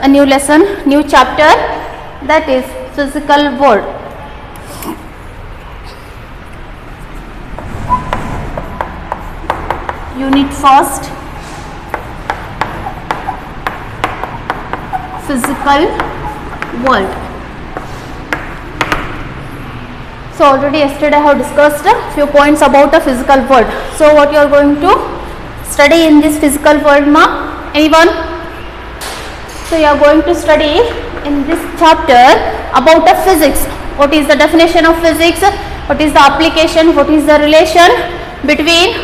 a new lesson, new chapter, that is physical world. Unit first, physical world. So already yesterday I have discussed a few points about the physical world. So what you are going to study in this physical world, ma? Anyone? So you are going to study in this chapter about the physics. What is the definition of physics? What is the application? What is the relation between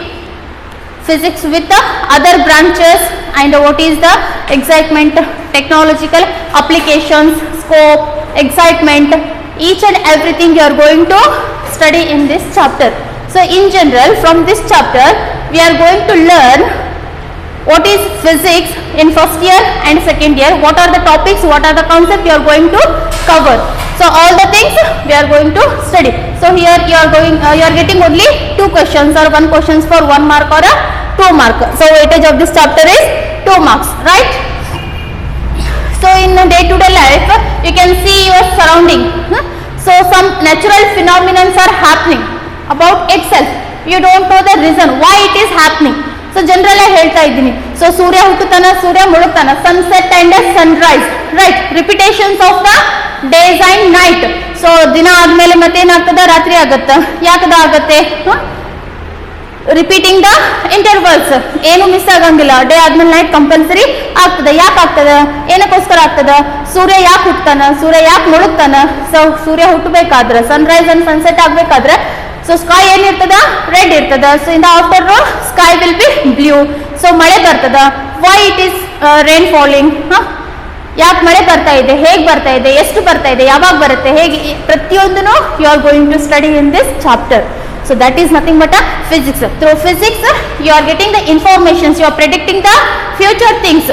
physics with the other branches, and what is the excitement, technological applications, scope, excitement, each and everything you are going to study in this chapter. So in general, from this chapter we are going to learn what is physics in first year and second year, what are the topics, what are the concepts you are going to cover. So all the things we are going to study. So here you are getting only 2 questions or 1 questions for 1 mark or a 2 mark. So weightage of this chapter is 2 marks, right? So in day-to-day life you can see your surrounding. So some natural phenomena are happening about itself. You don't know the reason why it is happening. So generally ಹೇಳ್ತಾ ಇದ್ದೀನಿ. So Surya ಹುಟ್ಟುತ್ತಾನ, Surya ಮುಳುಗ್ತಾನ, sunset and sunrise, right? Repetitions of the days and night. So ದಿನ ಆದ್ಮೇಲೆ ಮತ್ತೆ ಏನಾಗ್ತದ, ರಾತ್ರಿ ಆಗುತ್ತೆ. ಯಾಕದ ಆಗುತ್ತೆ? Repeating the intervals, ಏನು ಮಿಸ್ ಆಗಂಗಿಲ್ಲ. ಡೇ ಆದ್ಮೇಲೆ ನೈಟ್ ಕಂಪಲ್ಸರಿ ಆಗ್ತದೆ. ಯಾಕೆ ಆಗ್ತದೆ, ಏನಕ್ಕೋಸ್ಕರ ಆಗ್ತದೆ? ಸೂರ್ಯ ಯಾಕೆ ಹುಟ್ಟತಾನ, ಸೂರ್ಯ ಯಾಕೆ ಮುಳುಗ್ತಾನ? ಸೊ ಸೂರ್ಯ ಹುಟ್ಟಬೇಕಾದ್ರೆ, ಸನ್ರೈಸ್ ಅಂಡ್ ಸನ್ಸೆಟ್ ಆಗ್ಬೇಕಾದ್ರೆ, ಸೊ ಸ್ಕೈ ಏನಿರ್ತದ, ರೆಡ್ ಇರ್ತದ. So in the afternoon sky will be blue. So ಮಳೆ ಬರ್ತದ. Why it is rain falling, ಯಾಕೆ ಮಳೆ ಬರ್ತಾ ಇದೆ, ಹೇಗೆ ಬರ್ತಾ ಇದೆ, ಎಷ್ಟು ಬರ್ತಾ ಇದೆ, ಯಾವಾಗ ಬರುತ್ತೆ, ಹೇಗೆ, ಪ್ರತಿಯೊಂದನ್ನು you are going to study in this chapter. So that is nothing but a physics. Through physics you are getting the informations, you are predicting the future things,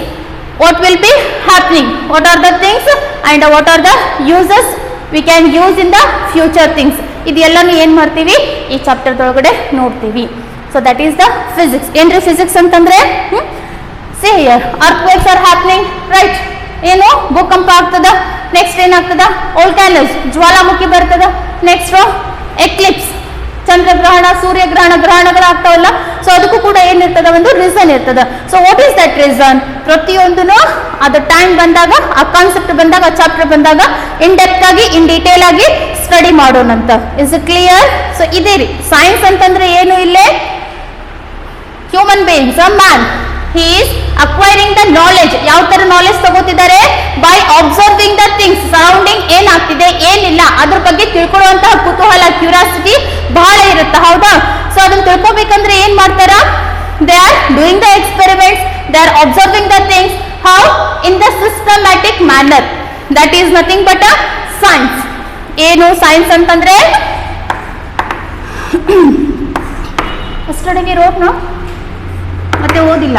what will be happening, what are the things and what are the uses we can use in the future things. ಇದೆಲ್ಲನೂ ಏನು ಮಾಡ್ತೀವಿ, ಈ chapter ಒಳಗಡೆ ನೋಡ್ತೀವಿ. So that is the physics. ಏನ್ರಿ physics ಅಂತಂದ್ರೆ, see here, earthquakes are happening, right? ಏನು ಭೂಕಂಪ ಆಗ್ತದ. ನೆಕ್ಸ್ಟ್ ಏನಾಗ್ತದ, ವೋಲ್ಕ್ಯಾನೋಸ್, ಜ್ವಾಲಾಮುಖಿ ಬರ್ತದ. ನೆಕ್ಸ್ಟ್ ಎಕ್ಲಿಪ್ಸ್, ಚಂದ್ರಗ್ರಹಣ, ಸೂರ್ಯಗ್ರಹಣ, ಗ್ರಹಣಗಳಾಗ್ತಾವಲ್ಲ. ಸೊ ಅದಕ್ಕೂ ಕೂಡ ಏನಿರ್ತದ, ಒಂದು ರೀಸನ್ ಇರ್ತದ. So what is that reason? ಪ್ರತಿಯೊಂದೂ ಅದು ಟೈಮ್ ಬಂದಾಗ, ಆ ಕಾನ್ಸೆಪ್ಟ್ ಬಂದಾಗ, ಆ ಚಾಪ್ಟರ್ ಬಂದಾಗ ಇನ್ ಡೆಪ್ತ್ ಆಗಿ, ಇನ್ ಡೀಟೇಲ್ ಆಗಿ ಸ್ಟಡಿ ಮಾಡೋಣಂತ. Is it clear? ಸೊ ಇದೇ ರೀ ಸೈನ್ಸ್ ಅಂತಂದ್ರೆ ಏನು, ಇಲ್ಲೇ human beings, a man, he is acquiring the knowledge. ಯಾವ ತರ ನಾಲೆಜ್ ತಗೋತಿದ್ದಾರೆ? By observing the things, surrounding ಏನಾಗ್ತಿದೆ, ಏನಿಲ್ಲ ಅದ್ರ ಬಗ್ಗೆ ತಿಳ್ಕೊಳ್ಳುವಂತಹ ಕುತೂಹಲ, ಕ್ಯೂರಿಯಾಸಿಟಿ ಬಹಳ ಇರುತ್ತೆ, ಹೌದಾ? ಸೊ ಅದನ್ನ ತಿಳ್ಕೊಬೇಕಂದ್ರೆ ಏನ್ ಮಾಡ್ತಾರ? They are doing the experiments, they are observing the things, how in the systematic manner. That is nothing but a science. ಏನು ಸೈನ್ಸ್ ಅಂತಂದ್ರೆ, ಅಷ್ಟೊಳಗೆ ರೋಟ್ನ ಮತ್ತೆ ಓದಿಲ್ಲ.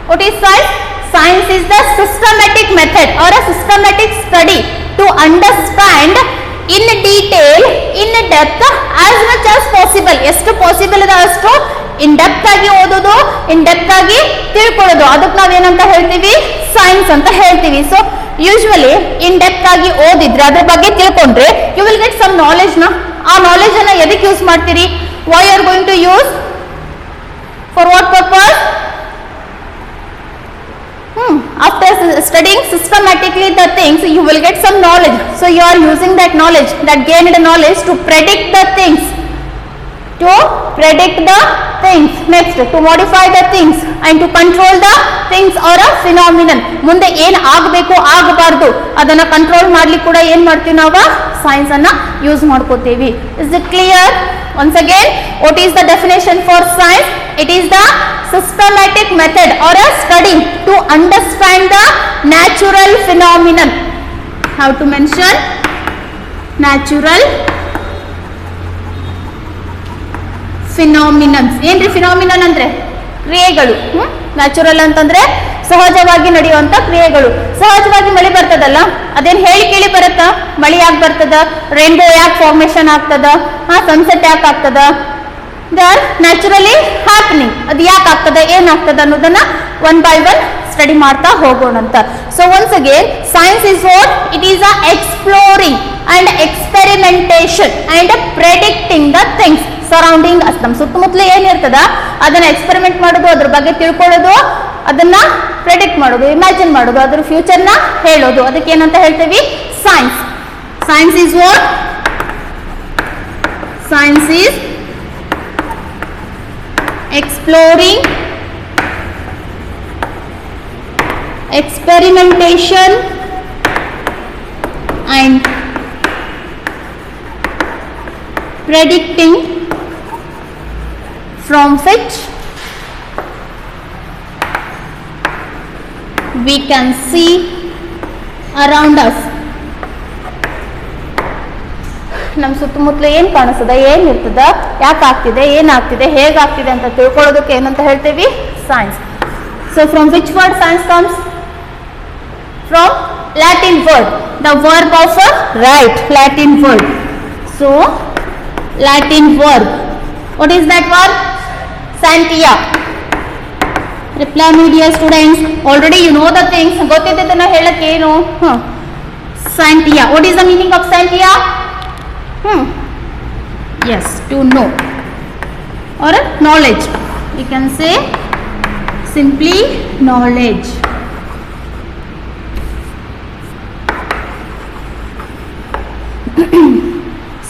What is science? Science is the systematic method or a systematic study to understand in detail, in depth, as much as possible. ಎಷ್ಟು possible ಇದೆ ಅಷ್ಟು ಇನ್ depth ಆಗಿ ಓದೋದು, ಇನ್ ಡೆಪ್ತ್ ಆಗಿ ತಿಳ್ಕೊಳ್ಳೋದು, ಅದಕ್ಕೆ ನಾವೇನಂತ ಹೇಳ್ತೀವಿ? ಸೈನ್ಸ್ ಅಂತ ಹೇಳ್ತೀವಿ. ಸೊ ಯೂಶುವಲಿ ಇನ್ ಡೆಪ್ತ್ ಆಗಿ ಓದಿದ್ರೆ, ಅದ್ರ ಬಗ್ಗೆ ತಿಳ್ಕೊಂಡ್ರೆ you will get some knowledge ನ. ಆ ನಾಲೆಜ್ ಅನ್ನ ಎದಕ್ಕೆ ಯೂಸ್ ಮಾಡ್ತೀರಿ? Why are going to use? For what purpose? After studying systematically the things, you will get some knowledge. So you are using that knowledge, that gained knowledge, to predict the things. To predict the things. Next, to modify the things and to control the things or a phenomenon. ಮುಂದೆ ಏನು ಆಗಬೇಕು, ಆಗಬಾರ್ದು, ಅದನ್ನ control ಮಾಡ್ಲಿಕ್ಕೆ ಕೂಡ ಏನು ಮಾಡ್ತೀವಿ ನಾವು? ಸೈನ್ಸ್ ಅನ್ನ ಯೂಸ್ ಮಾಡ್ಕೋತೀವಿ. Is it clear? Once again, what is the definition for science? It is the systematic method or a study to understand the natural phenomenon. How to mention? Natural phenomenon. ಏನ್ರಿ phenomenon ಅಂದ್ರೆ? ಕ್ರಿಯೆಗಳು. Natural ಅಂತಂದ್ರೆ ಸಹಜವಾಗಿ ನಡೆಯುವಂತ ಕ್ರಿಯೆಗಳು. ಸಹಜವಾಗಿ ಮಳೆ ಬರ್ತದಲ್ಲ, ಅದೇನು ಹೇಳಿ ಕೇಳಿ ಬರುತ್ತಾ? ಮಳೆ ಯಾಕೆ ಬರ್ತದ, ರೈನ್ಬೋ ಯಾಕೆ ಫಾರ್ಮೇಶನ್ ಆಗ್ತದ, ಸನ್ಸೆಟ್ ಯಾಕೆ ಆಗ್ತದ, ದೇ ಆರ್ ನ್ಯಾಚುರಲಿ ಹ್ಯಾಪನಿಂಗ್. ಅದು ಯಾಕೆ ಆಗ್ತದ, ಏನಾಗ್ತದ ಅನ್ನೋದನ್ನ ಒನ್ ಬೈ ಒನ್ ಸ್ಟಡಿ ಮಾಡ್ತಾ ಹೋಗೋಣ ಅಂತ. So once again science is what? It is a exploring and experimentation and predicting the things surrounding us. ನಮ್ಮ ಸುತ್ತಮುತ್ತಲು ಏನಿರ್ತದ ಅದನ್ನ ಎಕ್ಸ್ಪೆರಿಮೆಂಟ್ ಮಾಡೋದು, ಅದ್ರ ಬಗ್ಗೆ ತಿಳ್ಕೊಳ್ಳೋದು, ಅದನ್ನ ಪ್ರೆಡಿಕ್ಟ್ ಮಾಡೋದು, ಇಮ್ಯಾಜಿನ್ ಮಾಡೋದು, ಅದ್ರ ಫ್ಯೂಚರ್ನ ಹೇಳೋದು, ಅದಕ್ಕೆ ಏನಂತ ಹೇಳ್ತೀವಿ? Science. Science is what? Science is exploring, experimentation and predicting, from which we can see around us. ನಮ್ಮ ಸುತ್ತಮುತ್ತಲು ಏನು ಕಾಣಿಸ್ತದ, ಏನಿರ್ತದ, ಯಾಕೆ ಆಗ್ತಿದೆ, ಏನಾಗ್ತಿದೆ, ಹೇಗಾಗ್ತಿದೆ ಅಂತ ತಿಳ್ಕೊಳ್ಳೋದಕ್ಕೆ ಏನಂತ ಹೇಳ್ತೀವಿ? Science. So from which word science comes? From Latin word, the verb of right, Latin word. So Latin verb, what is that verb? Scientia. Reply me dear students, already you know the things. ಗೊತ್ತಿದ್ದದನ್ನ ಹೇಳಕ್ಕೆ ಏನು? Scientia. What is the meaning of scientia? Yes, to know or knowledge. You can say simply knowledge.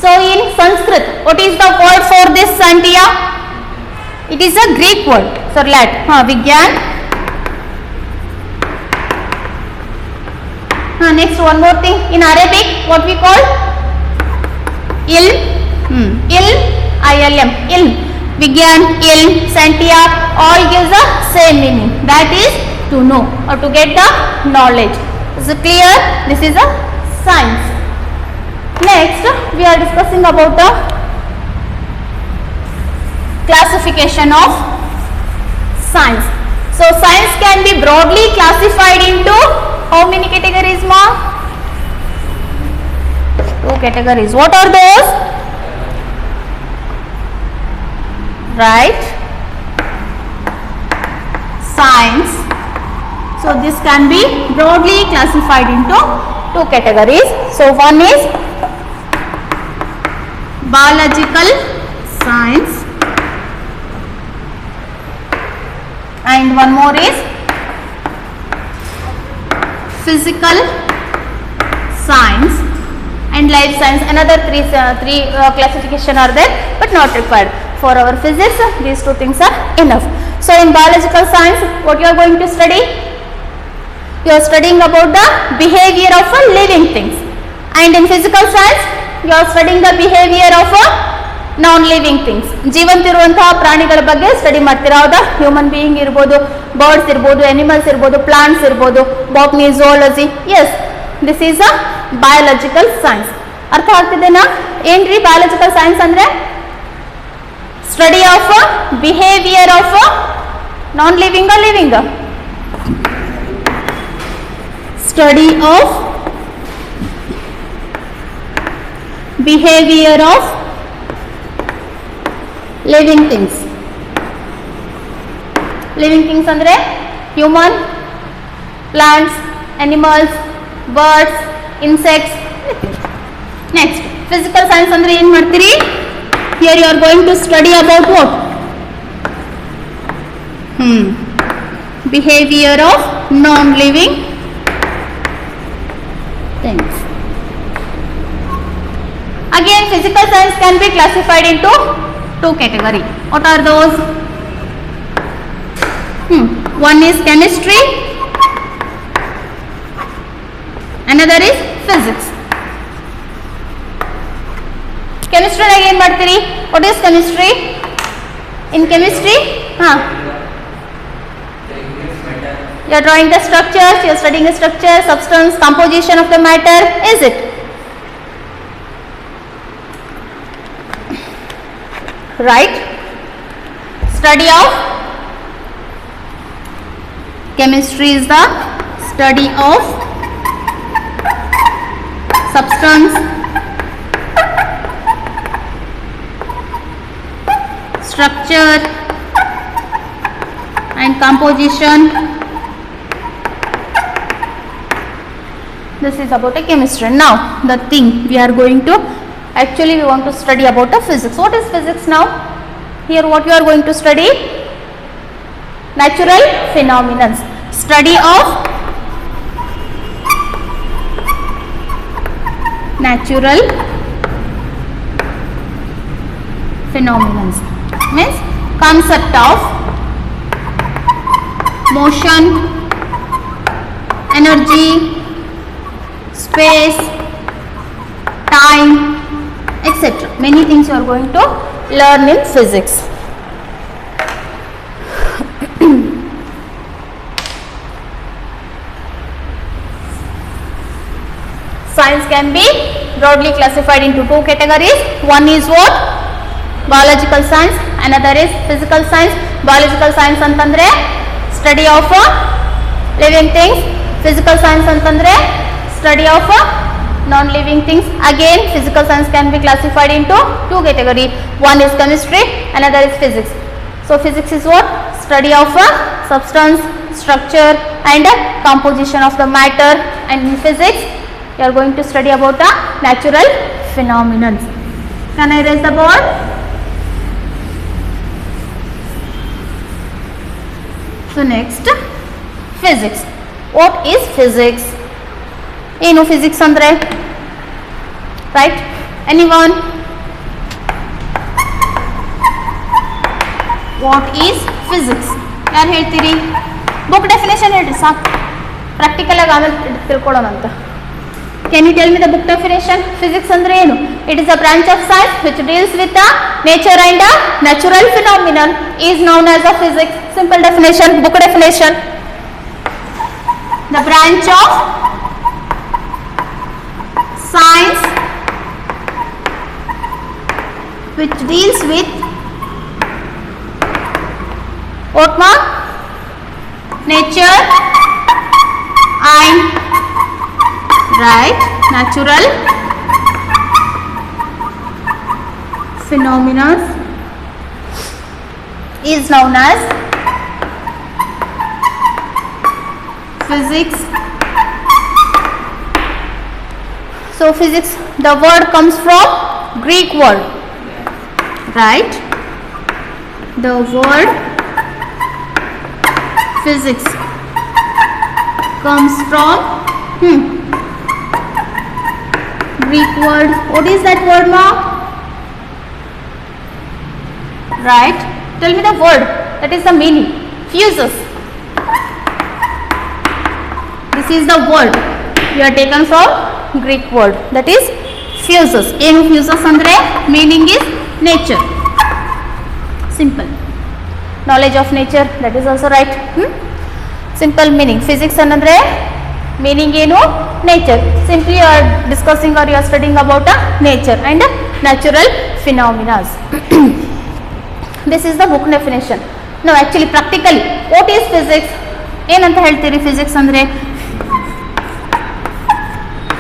So in Sanskrit, what is the word for this Santia? It is a Greek word. So let Vigyan. Next, one more thing. In Arabic, what we call? Ilm. Ilm, ilm, ilm, Vigyan, ilm, Santia, all gives the same meaning. That is to know or to get the knowledge. Is it clear? This is a science. Next, we are discussing about the classification of science. So science can be broadly classified into how many categories, ma? 2 categories. What are those? Right? Science. So this can be broadly classified into 2 categories. So one is biological science and one more is physical science and life science. Another three classification are there but not required. For our physics, these 2 things are enough. So in biological science, what you are going to study? You are studying about the behavior of living things. And in physical science, you are studying the behavior of non-living things. ಜೀವಂತಿರುವಂತಹ ಪ್ರಾಣಿಗಳ ಬಗ್ಗೆ study ಮಾಡ್ತೀರಾ, ಹೌದಾ? Human being ಇರ್ಬೋದು, birds ಇರ್ಬೋದು, animals ಇರ್ಬೋದು, plants ಇರ್ಬೋದು, botany, zoology. Yes, this is a biological science. ಅರ್ಥ ಆಗ್ತಿದೆನಾ? ಏನ್ರಿ ಬಯಾಲಜಿಕಲ್ ಸೈನ್ಸ್ ಅಂದ್ರೆ? Study of behavior of non-living or living. Study of behavior of living things. Living things andre human, plants, animals, birds, insects. Next, physical science andre ಏನು ಮಾಡ್ತೀರಿ? Here you are going to study about what? Behavior of non-living things. Again, physical science can be classified into 2 categories. What are those? One is chemistry, another is physics. Chemistry again ಮಾಡ್ತೀರಿ? What is chemistry? In chemistry, you are drawing the structures, you are studying the structure, substance, composition of the matter, is it? Right? Study of chemistry is the study of substance, structure and composition This is about a chemistry. Now the thing we are going to, actually we want to study about a physics. What is physics now? Here what you are going to study? Natural phenomena. Study of natural phenomena. Means concept of motion, energy, space, time, etc. Many things you are going to learn in physics. Science can be broadly classified into two categories. One is what? Biological science. Another is physical science. Biological science antandre study of living things. Physical science antandre study of non-living things. Again, physical science can be classified into two categories. One is chemistry, another is physics. So physics is what? Study of substance, structure and composition of the matter. And in physics you are going to study about the natural phenomena. Can I raise the board? So next, physics. What is physics? ಏನು physics ಅಂದ್ರೆ? Right? Anyone? What is physics? ಯಾರು ಹೇಳ್ತೀರಿ? Book definition ಹೇಳ್ರಿ ಸಾಕು, practical ಆಗಿ ಆಮೇಲೆ ತಿಳ್ಕೊಳ್ಳೋಣ ಅಂತ. Can you tell me the book definition? Physics andre enu? It is a branch of science which deals with the nature and the natural phenomenon is known as a physics. Simple definition, book definition. The branch of science which deals with what ma? Nature and right, natural phenomena is known as physics. So physics, the word comes from Greek word, right? The word physics comes from Greek word. What is that word, ma? Right? Tell me the word. That is the meaning. Fuses. This is the word we are taken from Greek word. That is fuses. ಏನು fuses andre meaning is nature. Simple. Knowledge of nature. That is also right. Simple meaning. Physics andre meaning ಏನು? Nature. Simply you are discussing or you are studying about nature and natural phenomena. This is the book definition. Now actually practically what is physics? ಏನಂತ ಹೇಳ್ತೀರಿ physics ಅಂದ್ರೆ?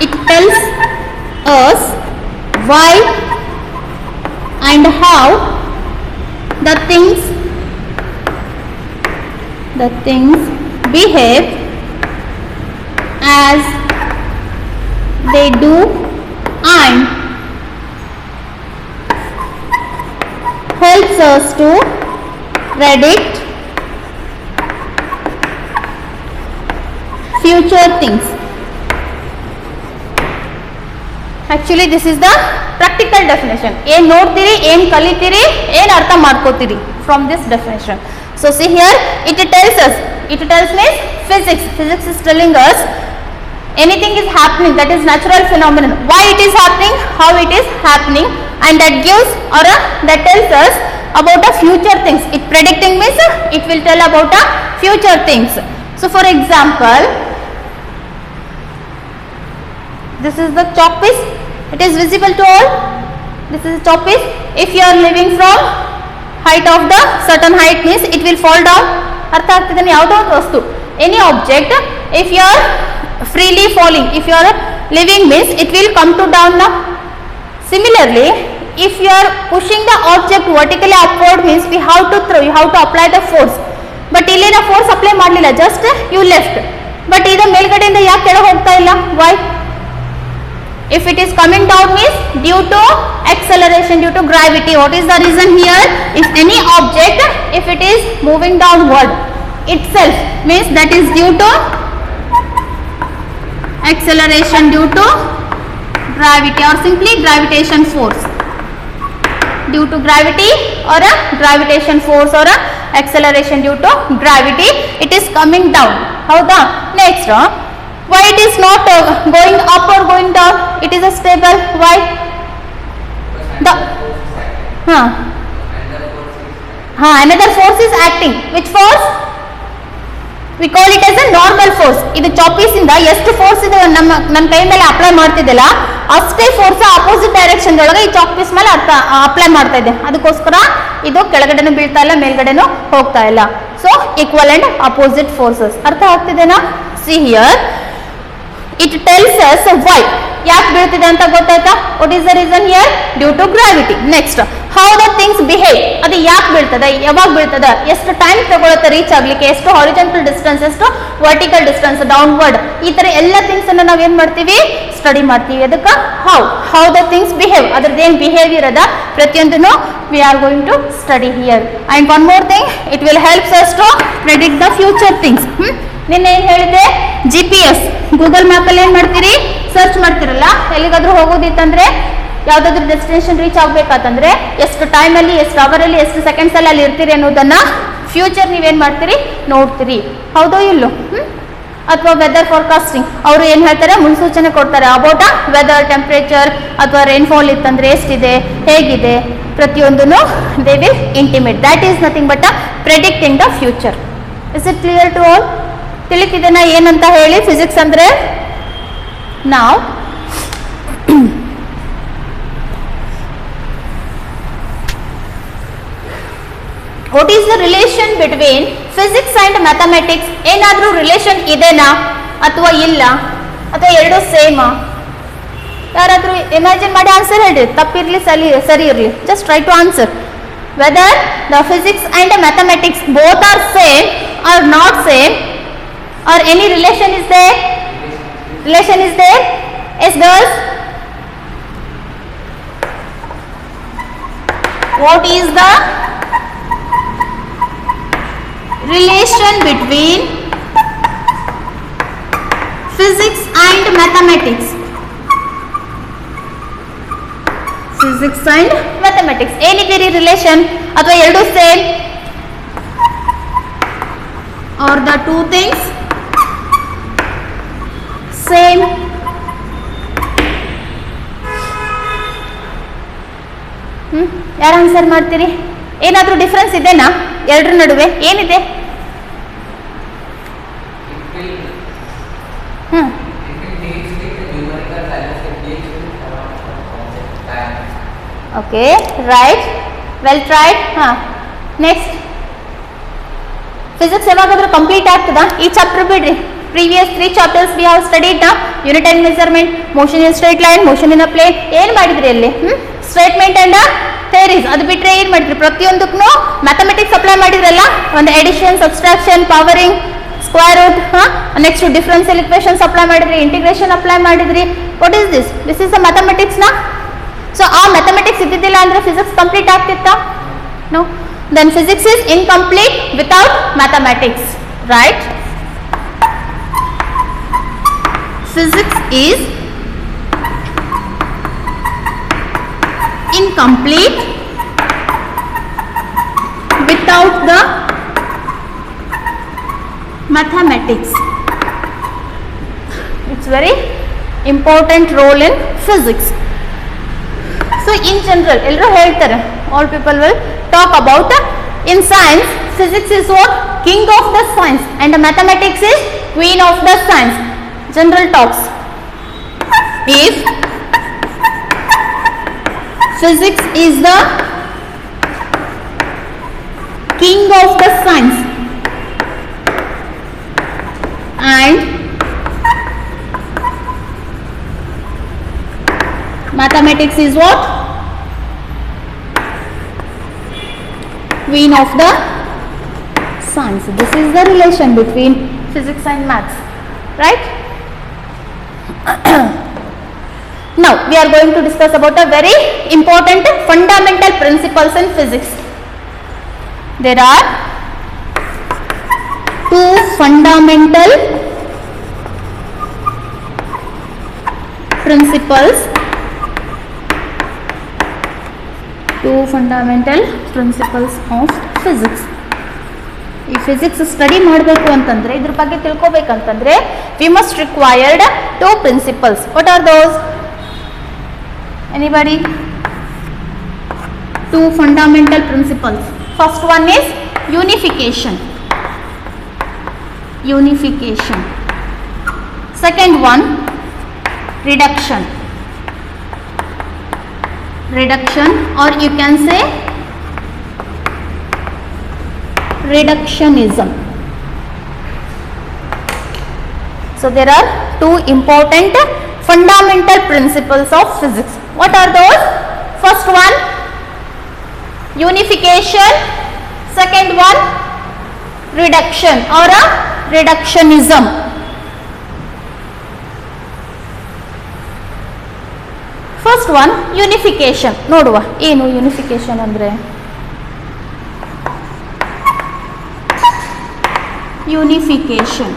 It tells us why and how the things behave as they do and helps us to predict future things. Actually this is the practical definition. ಏನು ನೋಡ್ತೀರಿ, ಏನು ಕಲಿತೀರಿ, ಏನು ಅರ್ಥ ಮಾಡ್ಕೋತೀರಿ from this definition. So see here, it tells us, it tells means physics is telling us anything is happening, that is natural phenomenon, why it is happening, how it is happening, and that gives or that tells us about the future things. It predicting means it will tell about the future things. So for example, this is the chalk piece. It is visible to all. This is a chalk piece. If you are living from height of the certain height means it will fall down. ಅರ್ಥ ಆಗ್ತಿದೆ? ಯಾವುದೋ ಒಂದು ವಸ್ತು, any object, if you are freely falling, if you are living means it will come to down now. Similarly, if you are pushing the object vertically upward means you have to apply the force. But illi na force apply ಮಾಡಲಿಲ್ಲ, just you left. But ಇದು ಮೇಲ್ಗಡೆಯಿಂದ ಯಾಕೆ ಕೆಳಗೆ ಹೋಗ್ತಾ ಇಲ್ಲ? Y? If it is coming down means due to acceleration, due to gravity. What is the reason here? If any object, if it is moving downward itself, means that is due to acceleration due to gravity or simply gravitation force. Due to gravity or a gravitation force or a acceleration due to gravity, it is coming down. Howda? Next, why it is not going up or going down? It is a stable. Why? The another force is acting. Which force? We call it as a normal force. ಇದು ಚಾಪೀಸ್ ಇಂದ ಎಷ್ಟು force ಇದೆ ನನ್ನ ಕೈ ಮೇಲೆ apply ಮಾಡ್ತಿದ್ದಲ್ಲ ಅಷ್ಟೇ force opposite direction ಒಳಗೆ ಈ ಚಾಪೀಸ್ ಮೇಲೆ ಅಪ್ಲೈ ಮಾಡ್ತಾ ಇದೆ. ಅದಕ್ಕೋಸ್ಕರ ಇದು ಕೆಳಗಡೆನೂ ಬೀಳ್ತಾ ಇಲ್ಲ, ಮೇಲ್ಗಡೆನೂ ಹೋಗ್ತಾ ಇಲ್ಲ. So equal and opposite forces. ಅರ್ಥ ಆಗ್ತಿದೆನಾ? See here it tells us why. ಯಾಕೆ ಬೀಳ್ತಿದೆ ಅಂತ ಗೊತ್ತಾಯ್ತಾ? What is the reason here? Due to gravity. Next, how the things behave. ಅದು ಯಾಕೆ ಬೀಳ್ತದೆ, ಯಾವಾಗ ಬೀಳ್ತದೆ, ಎಷ್ಟು ಟೈಮ್ ತಗೊಳುತ್ತೆ ರೀಚ್ ಆಗ್ಲಿಕ್ಕೆ, ಎಷ್ಟು ಹಾರಿಜಾಂಟಲ್ ಡಿಸ್ಟೆನ್ಸ್, ಎಷ್ಟು ವರ್ಟಿಕಲ್ ಡಿಸ್ಟೆನ್ಸ್, ಡೌನ್ವರ್ಡ್, ಈ ತರ ಎಲ್ಲ ಥಿಂಗ್ಸ್ ಅನ್ನ ನಾವ್ ಏನ್ ಮಾಡ್ತೀವಿ? ಸ್ಟಡಿ ಮಾಡ್ತೀವಿ. ಅದಕ್ಕೆ ಹೌ ದ ಥಿಂಗ್ಸ್ ಬಿಹೇವ್, ಅದ್ರದ್ದು ಏನ್ ಬಿಹೇವಿಯರ್ ಅದ ಪ್ರತಿಯೊಂದನ್ನು we are going to study here. And one more thing, it will helps us to predict the future things. ನಿನ್ನೆ ಏನ್ ಹೇಳಿದೆ? GPS, ಗೂಗಲ್ ಮ್ಯಾಪ್ ಅಲ್ಲಿ ಏನ್ ಮಾಡ್ತೀರಿ? ಸರ್ಚ್ ಮಾಡ್ತಿರಲ್ಲ, ಎಲ್ಲಿಗಾದ್ರೂ ಹೋಗೋದಿತ್ತಂದ್ರೆ ಯಾವ್ದಾದ್ರು ಡೆಸ್ಟಿನೇಷನ್ ರೀಚ್ ಆಗ್ಬೇಕಂತಂದ್ರೆ ಎಷ್ಟು ಟೈಮ್ ಅಲ್ಲಿ, ಎಷ್ಟು ಅವರ್ ಅಲ್ಲಿ, ಎಷ್ಟು ಸೆಕೆಂಡ್ಸ್ ಅಲ್ಲಿ ಇರ್ತೀರಿ ಅನ್ನೋದನ್ನ ಫ್ಯೂಚರ್ ನೀವೇನ್ ಮಾಡ್ತೀರಿ? ನೋಡ್ತೀರಿ. ಹೌದೋ ಇಲ್ಲೋ? ಅಥವಾ ವೆದರ್ ಫಾರ್ಕಾಸ್ಟಿಂಗ್, ಅವರು ಏನ್ ಹೇಳ್ತಾರೆ? ಮುನ್ಸೂಚನೆ ಕೊಡ್ತಾರೆ ಅಬೌಟ್ ವೆದರ್, ಟೆಂಪರೇಚರ್ ಅಥವಾ ರೈನ್ಫಾಲ್ ಇತ್ತಂದ್ರೆ ಎಷ್ಟಿದೆ, ಹೇಗಿದೆ, ಪ್ರತಿಯೊಂದನ್ನು they will intimate. That is nothing but predicting the future. Is it clear to all? ತಿಳಿತಿದೆನಾ ಏನಂತ ಹೇಳಿ ಫಿಸಿಕ್ಸ್ ಅಂದ್ರೆ? ನಾವು what is the relation between physics and mathematics? ಏನಾದ್ರೂ ರಿಲೇಷನ್ ಇದೆನಾ ಅಥವಾ ಇಲ್ಲ, ಅಥವಾ ಎರಡು ಸೇಮಾ? ಯಾರಾದ್ರೂ ಇಮ್ಯಾಜಿನ್ ಮಾಡಿ ಆನ್ಸರ್ ಹೇಳ್ರಿ. ತಪ್ಪಿರ್ಲಿ ಸರಿ ಇರ್ಲಿ, just try to answer. Whether the physics and mathematics both are same or not same, or any relation is there? Relation is there? Yes girls? What is the relation between physics and mathematics? Physics and mathematics ಏನಿದೆ relation? ಅಥವಾ ಎರಡು same or the two things same? ಯಾರು answer ಮಾಡ್ತೀರಿ? ಏನಾದ್ರೂ difference ಇದೆನಾ ಎರಡರ ನಡುವೆ? ಏನಿದೆ? Okay, right, well tried. Next, physics ಯಾವಾಗಾದ್ರೂ ಕಂಪ್ಲೀಟ್ ಆಗ್ತದಾ? ಈ ಚಾಪ್ಟರ್ ಬಿಡ್ರಿ, previous 3 chapters we have studied na unit and measurement, motion in straight line, motion in a plane. ಏನು ಮಾಡಿದ್ರಿ ಅಲ್ಲಿ? Statement and theories. ಅದು ಬಿಟ್ರೆ ಏನು ಮಾಡಿದ್ರಿ? ಪ್ರತಿಯೊಂದಕ್ಕೂ ಮ್ಯಾಥಮೆಟಿಕ್ಸ್ ಅಪ್ಲೈ ಮಾಡಿದ್ರಲ್ಲ. ಒಂದು addition, subtraction, powering, square root, next differential equations apply ಮಾಡಿದ್ರಿ, ಇಂಟಿಗ್ರೇಷನ್ ಅಪ್ಲೈ ಮಾಡಿದ್ರಿ. What is this? This is the mathematics ನಾ. ಸೊ ಆ ಮ್ಯಾಥಮೆಟಿಕ್ಸ್ ಇದ್ದಿದ್ದಿಲ್ಲ ಅಂದ್ರೆ ಫಿಸಿಕ್ಸ್ ಕಂಪ್ಲೀಟ್ ಆಗ್ತಿತ್ತಾ? No. Then physics is incomplete without mathematics, right? Physics is incomplete without the mathematics. It's very important role in physics. So in general, ಎಲ್ಲರೂ ಹೇಳ್ತಾರೆ, all people will talk about in science, physics is what? King of the science, and mathematics is queen of the science. General talks. If physics is the king of the science and mathematics is what? Queen of the science. This is the relation between physics and maths. right? Now we are going to discuss about a very important fundamental principles in physics. There are two fundamental principles of physics. ಈ physics study ಮಾಡಬೇಕು ಅಂತಂದ್ರೆ ಇದ್ರ ಬಗ್ಗೆ ತಿಳ್ಕೋಬೇಕಂತಂದ್ರೆ we must required two principles. What are those? Anybody? Two fundamental principles. First one is unification. Second one, reduction, or you can say reductionism. So there are two important fundamental principles of physics. What are those? First one, unification. Second one, reduction or a reductionism. First one, unification. ನೋಡುವ ಏನು unification ಅಂದ್ರೆ. Unification,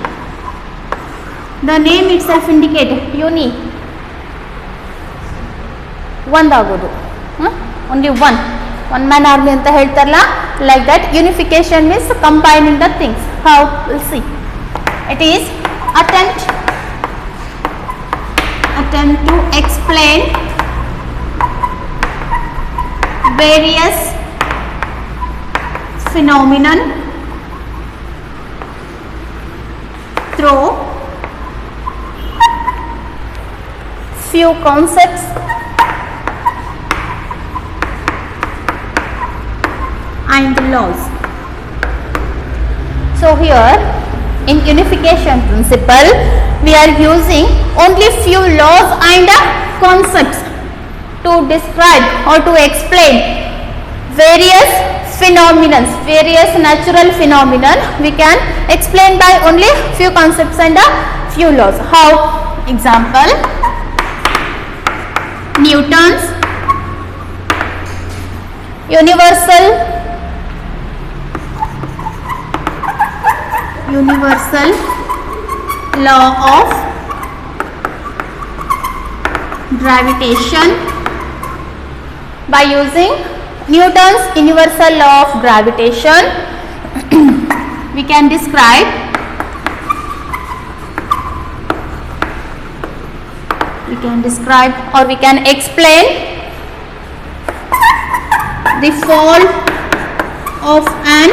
the name itself indicate uni, ಒಂದಾಗೋದು, only one man army ಅಂತ ಹೇಳ್ತಾರಲ್ಲ, like that unification means combining the things. How? We'll see. It is attempt to explain various phenomenon through few concepts and laws. So here in unification principle we are using only few laws and concepts to describe or to explain various phenomena, various natural phenomena. We can explain by only few concepts and few laws. How? Example, Newton's universal law of gravitation. By using Newton's universal law of gravitation we can describe or we can explain the fall of an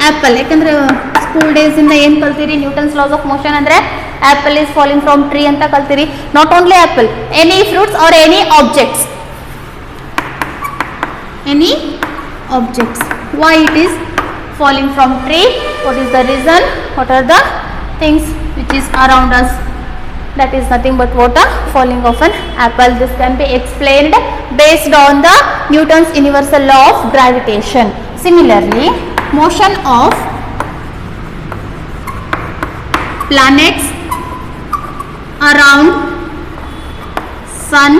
apple. ಯಾಕಂದ್ರೆ school days ಇಂದ ಏನು ಕಲ್ತೀರಿ, Newton's laws of motion ಅಂದ್ರೆ apple is falling from tree ಅಂತ ಕಲ್ತೀರಿ. Not only apple, any fruits or any objects. Why it is falling from tree? What is the reason? What are the things which is around us? That is nothing but water falling of an apple. This can be explained based on the Newton's universal law of gravitation. Similarly, motion of planets around sun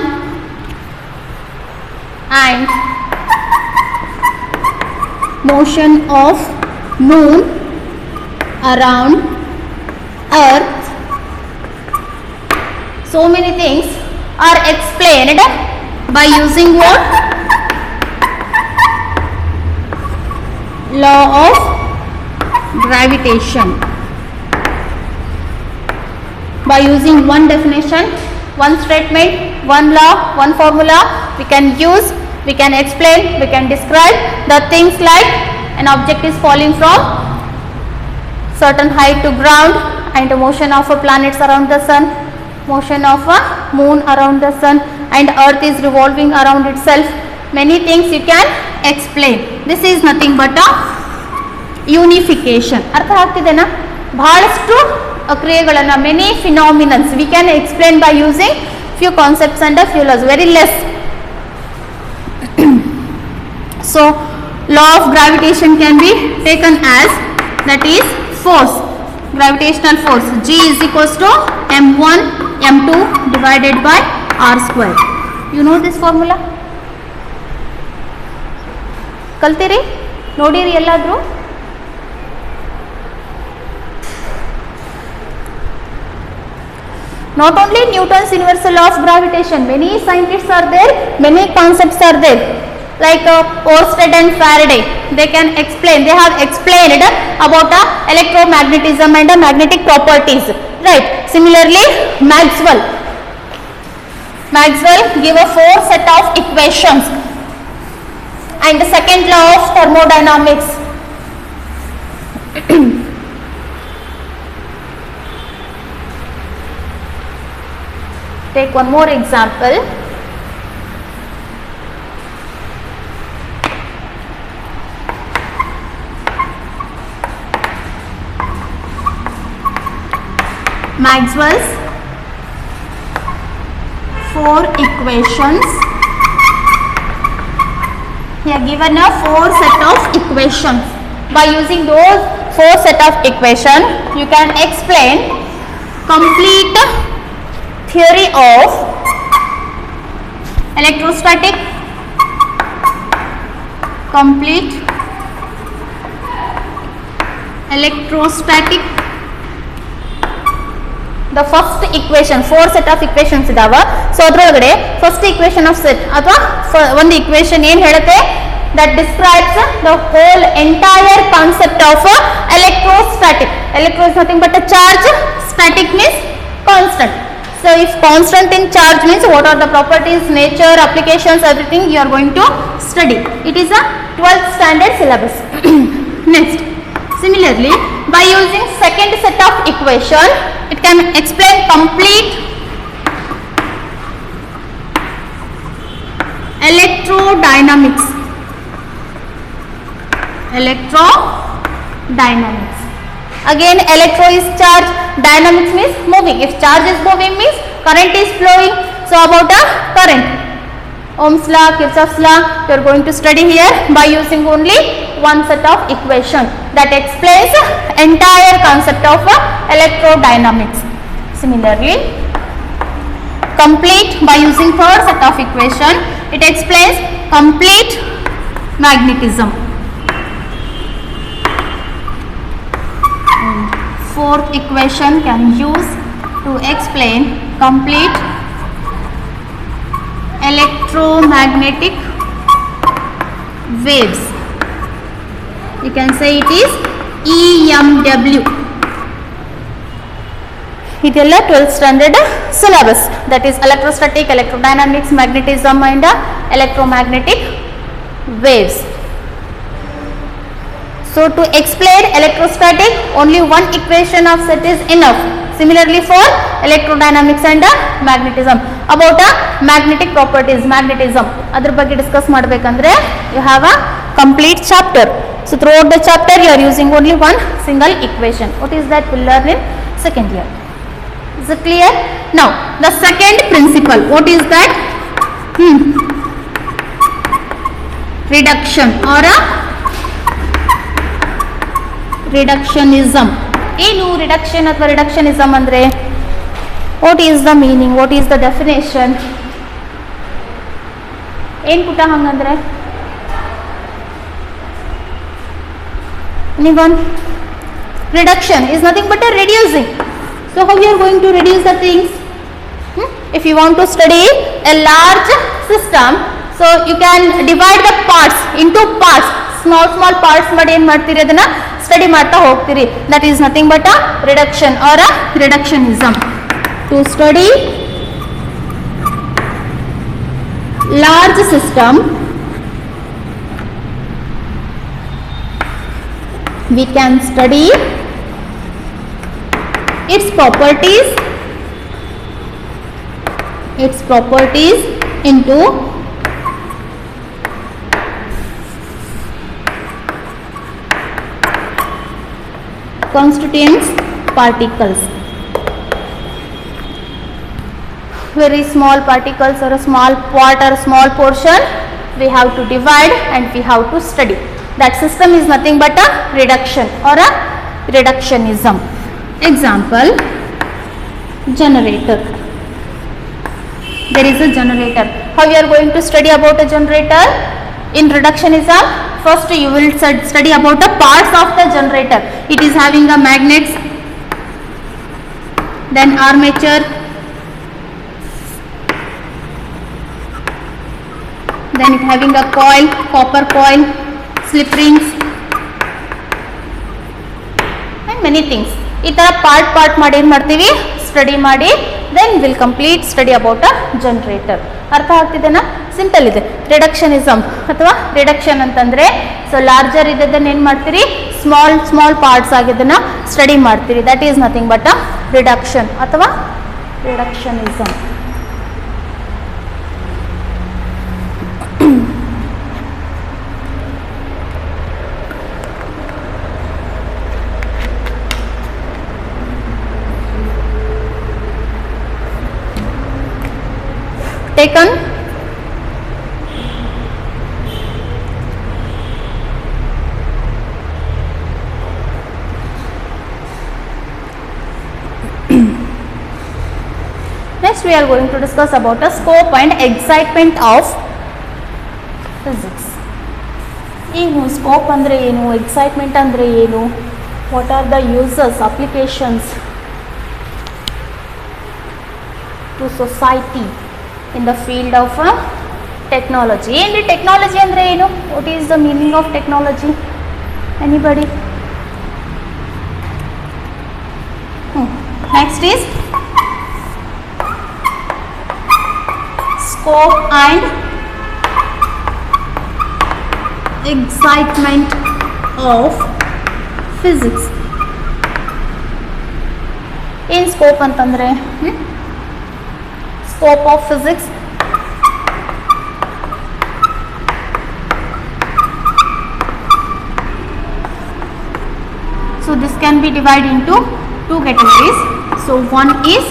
and motion of moon around earth. So many things are explained by using what? Law of gravitation. By using one definition, one statement, one law, one formula, we can explain, we can describe the things like an object is falling from certain height to ground, and the motion of a planets around the sun, motion of a moon around the sun, and earth is revolving around itself. Many things you can explain. This is nothing but a unification. ಅರ್ಥ ಆಗ್ತಿದೆನಾ? ಬಹಳಷ್ಟು ಕ್ರಿಯೆಗಳನ್ನು, many phenomena we can explain by using few concepts and a few laws, very less. So law of gravitation can be taken as, that is force. gravitational force G is equals to m1 m2 divided by r square. You know this formula? ಕಲ್ತಿರಿ, ನೋಡಿರಿ ಎಲ್ಲಾದರೂ? Not only Newton's universal law of gravitation, many scientists are there, many concepts are there, like Oersted and Faraday. They can explain, they have explained about electromagnetism and magnetic properties, right? Similarly, Maxwell give a 4 set of equations, and the second law of thermodynamics. Take one more example. Maxwell's 4 equations. He has given a 4 set of equations. By using those 4 set of equations, you can explain complete theory of electrostatic, complete electrostatic. The first equation, 4 set of equations ಇದಾವ. So ಅದರೊಳಗಡೆ first equation of set ಅಥವಾ ಒಂದು equation ಏನು ಹೇಳುತ್ತೆ, that describes the whole entire concept of electrostatic. Electro is nothing but a charge, static means constant. So if constant in charge means what are the properties, nature, applications, everything you are going to study. It is a 12th standard syllabus. Next, similarly, by using second set of equation, it can explain complete electrodynamics. Electrodynamics. Again, electro is charge, dynamics means moving. If charge is moving means current is flowing. So about a current, Ohm's law, Kirchhoff's law, you are going to study here by using only one set of equation that explains entire concept of electrodynamics. Similarly, complete, by using third set of equation, it explains complete magnetism. Fourth equation can use to explain complete electromagnetic waves. You can say it is EMW. ಇದೆಲ್ಲ 12th standard syllabus, that is electrostatic, electrodynamics, magnetism and electromagnetic waves. So to explain electrostatic, only one equation of set is enough. Similarly for electrodynamics and magnetism. About magnetic properties, magnetism, adar ಬಗ್ಗೆ discuss ಮಾಡಬೇಕಂದ್ರೆ you have a complete chapter. So throughout the chapter you are using only one single equation. What is that? We'll learn in second year. Is it clear? Now the second principle, what is that? Reduction or a reductionism. ಏನು reduction ಅಥವಾ ರಿಡಕ್ಷನಿಸಮ್ ಅಂದರೆ what is the meaning, what is the definition? ಏನು ಪುಟ ಹಂಗಂದ್ರೆ anyone? Reduction is nothing but a reducing. So how you are going to reduce the things? If you want to study a large system, so you can divide the parts into parts, small parts ಮಾಡಿ ಏನು ಮಾಡ್ತೀರಿ, ಅದನ್ನ study ಮಾಡ್ತಾ ಹೋಗ್ತೀರಿ. That is nothing but a reduction or a reductionism. To study large system, we can study its properties into constituents particles. Very small particles or a small part or a small portion we have to divide and we have to study. That system is nothing but a reduction or a reductionism. Example, generator. There is a generator. How you are going to study about a generator? In reductionism, first you will study about the parts of the generator. It is having a magnets, then armature, then it having a coil, copper coil, slip rings, and many things. ಈ ತರ part ಮಾಡಿ ಏನು ಮಾಡ್ತೀವಿ, study ಮಾಡಿ then will complete study about a generator. ಅರ್ಥ ಆಗ್ತಿದೆನಾ? Simple ಇದೆ. ರಿಡಕ್ಷನಿಸಮ್ ಅಥವಾ ರಿಡಕ್ಷನ್ ಅಂತಂದ್ರೆ ಸೊ ಲಾರ್ಜರ್ ಇದನ್ನ ಏನು ಮಾಡ್ತೀರಿ, ಸ್ಮಾಲ್ ಪಾರ್ಟ್ಸ್ ಆಗಿದ್ದನ್ನ ಸ್ಟಡಿ ಮಾಡ್ತೀರಿ. That is nothing but a reduction ಅಥವಾ ರಿಡಕ್ಷನಿಸಮ್. Taken? Next we are going to discuss about the scope and excitement of physics. ಏನು ಸ್ಕೋಪ್ ಅಂದರೆ ಏನು, ಎಕ್ಸೈಟ್ಮೆಂಟ್ ಅಂದರೆ ಏನು, what are the uses, applications to society in the field of technology. And technology andre enu, what is the meaning of technology? Anybody? Next is scope and excitement of physics. In scope antandre scope of physics, so this can be divided into two categories. So one is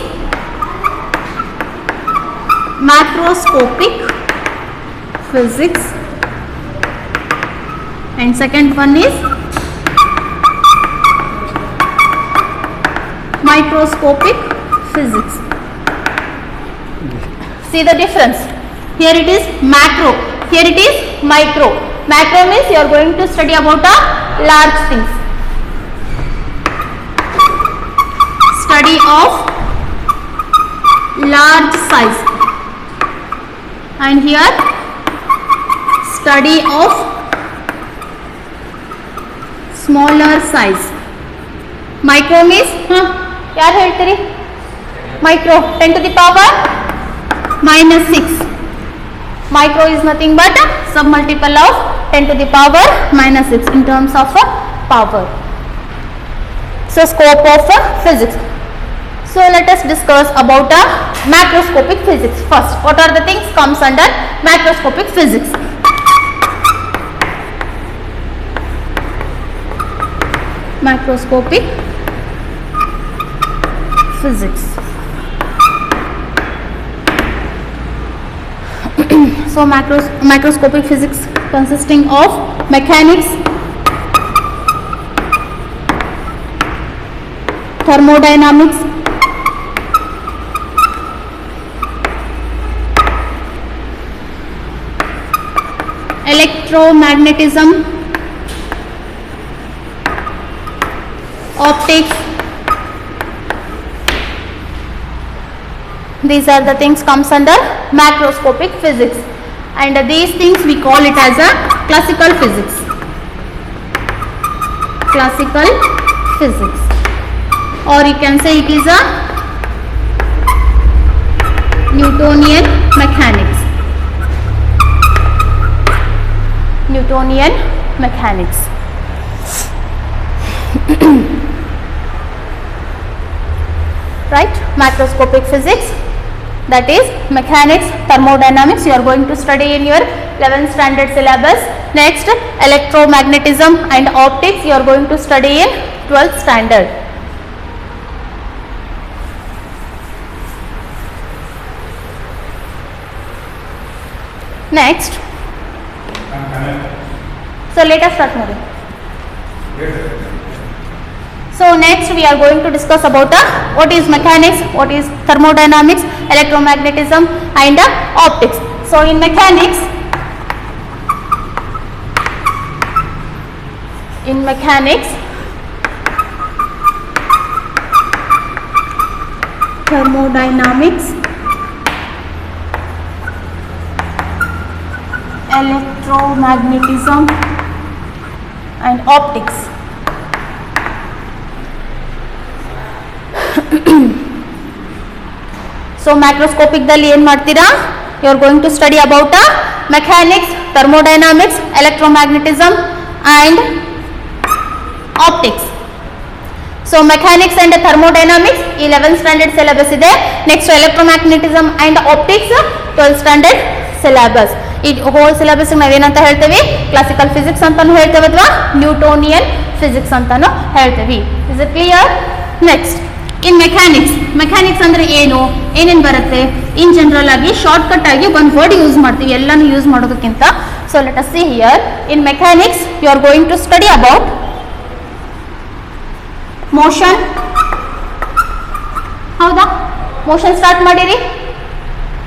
macroscopic physics and second one is microscopic physics. See the difference. Here it is macro, here it is micro. Macro means you are going to study about a large things. Study of large size. And here study of smaller size. Micro means yaar ಹೇಳ್ತೀರಿ? Micro 10 to the power -6. Micro is nothing but a submultiple of 10 to the power -6 in terms of power. So scope of physics. So let us discuss about macroscopic physics first. What are the things comes under macroscopic physics? Macroscopic physics. So macroscopic physics consisting of mechanics, thermodynamics, electromagnetism, optics. These are the things comes under macroscopic physics, and these things we call it as a classical physics. Classical physics, or you can say it is a Newtonian mechanics. Newtonian mechanics. Right? Macroscopic physics, that is mechanics, thermodynamics, you are going to study in your 11th standard syllabus. Next, electromagnetism and optics, you are going to study in 12th standard. Next, so let us start moving. So next we are going to discuss about what is mechanics, what is thermodynamics, electromagnetism and optics. So in mechanics, thermodynamics, electromagnetism and optics. So macroscopic ದಲ್ಲಿ ಏನು ಮಾಡ್ತೀರಾ? You are going to study about mechanics, thermodynamics, electromagnetism and optics. So mechanics and thermodynamics 11th standard syllabus ಇದೆ. Next electromagnetism and optics 12th standard syllabus. ಈ hole syllabus ನಾವೇನಂತ ಹೇಳ್ತೀವಿ? Classical physics ಅಂತಾನು ಹೇಳ್ತೇವೆ ಅಥವಾ ನ್ಯೂಟೋನಿಯನ್ ಫಿಸಿಕ್ಸ್ ಅಂತಾನು ಹೇಳ್ತೀವಿ. Is it clear? Next in mechanics ಅಂದ್ರೆ ಏನು, ಏನೇನು ಬರುತ್ತೆ? ಇನ್ ಜನರಲ್ ಆಗಿ ಶಾರ್ಟ್ ಕಟ್ ಆಗಿ ಒಂದು ವರ್ಡ್ ಯೂಸ್ ಮಾಡ್ತೀವಿ ಎಲ್ಲಾನು ಯೂಸ್ ಮಾಡೋದಕ್ಕಿಂತ. So let us see here. In mechanics you are going to study about motion. ಹೌದಾ? ಮೋಷನ್ ಸ್ಟಾರ್ಟ್ ಮಾಡಿರಿ